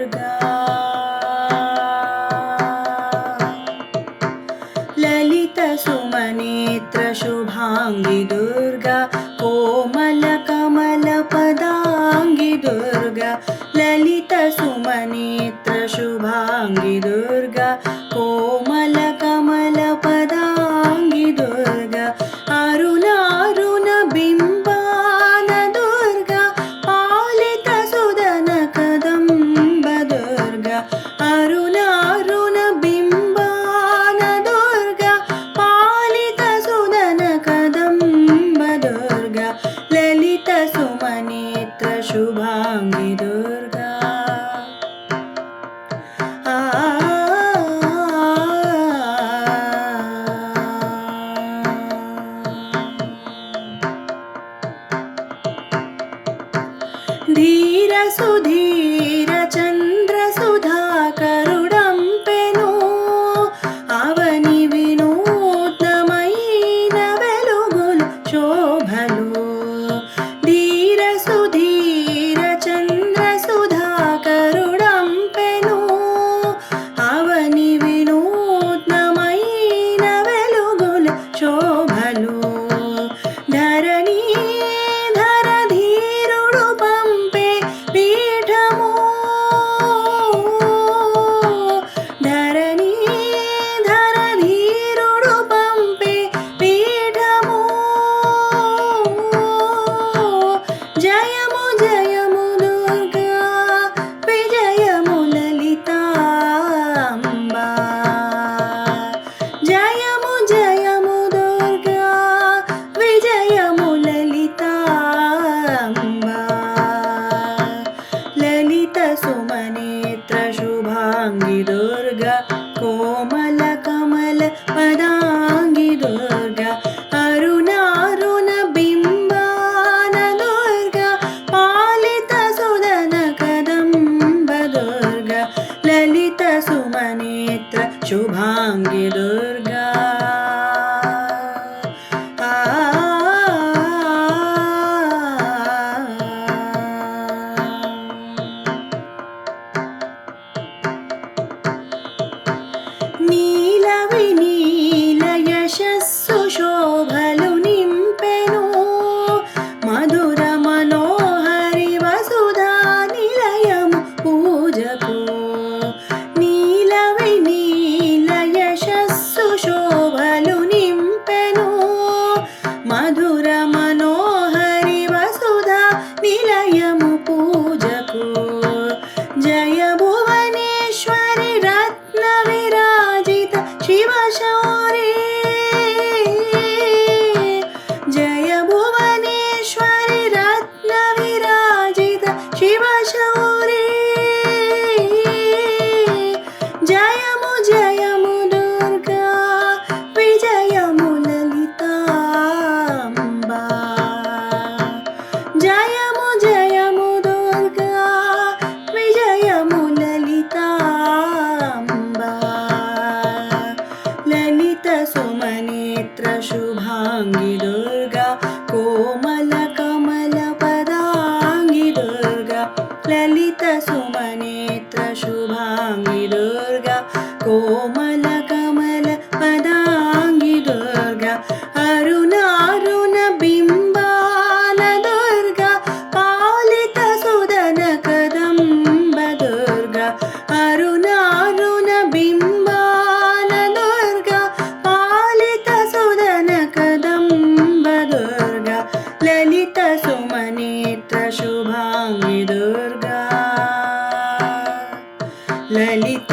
दुर्गा ललित सुमनेत्र शुभांगी दुर्गा कोमल कमल पदांगी दुर्गा ललित सुमनेत्र शुभांगी दुर्गा कोमल कमल पदांगी दुर्गा अरुण अरुण बिंबान दुर्गा पालित सुदन कदंब दुर्गा अरुण अरुण बिंबान दुर्गा पालित सुदन कदंब दुर्गा ललित सुमनेत्र शुभांगी दुर्गा धीर सुधीर चंद्र सुधाकरुडंपेनु అవని వినూత్నమైన వెలుగులు శోభలు ధీర సుధీర చంద్ర సుధాకరుడంపెను అవని వినూత్నమైన వెలుగులు శోభలు ధరణి ధర ధీరుడు పంపే పీఠము ధరణి ధర ధీరుడు పంపే పీఠము జయము జయము దుర్గా విజయము లలితాంబా జయము జయము దుర్గా విజయము లలితాంబా ललित सुमनेत्र शुभांगी दुर्गा कोमल कमल पदांगी दुर्गा अरुण अरुण बिंबान दुर्गा पालित सुदन कदंब दुर्गा ललित सुमनेत्र शुभांगी दुर्गा నీల వినీల యశస్సు శోభలు నింపెను మధుర మనోహరి వసుధా నిలయము పూజకు నీల వినీల యశస్సు శోభలు నింపెను మధుర మనోహరి వసుధా నిలయము పూజకు జయ భువనేశ్వరి రత్న విరాజిత शिव शौरी जय भुवनेश्वरी रत्न विराजित शिव शौरी जयमु जयमु दुर्गा विजयमु ललितांबा जयमु जयमु दुर्गा विजयमु ललितांबा ललित सुमनेत्र शुभांगी दुर्गा कोमल कमल पदांगी दुर्गा ललित सुमनेत्र शुभांगी दुर्गा कोमल कमल पदांगी दुर्गा अरुण अरुण बिंबान दुर्गा पालित सुदन कदंब दुर्गा अरुण अरुण बिंबान दुर्गा पालित सुदन कदंब दुर्गा ललित सुमनेत्र शुभांगी दुर्गा ललित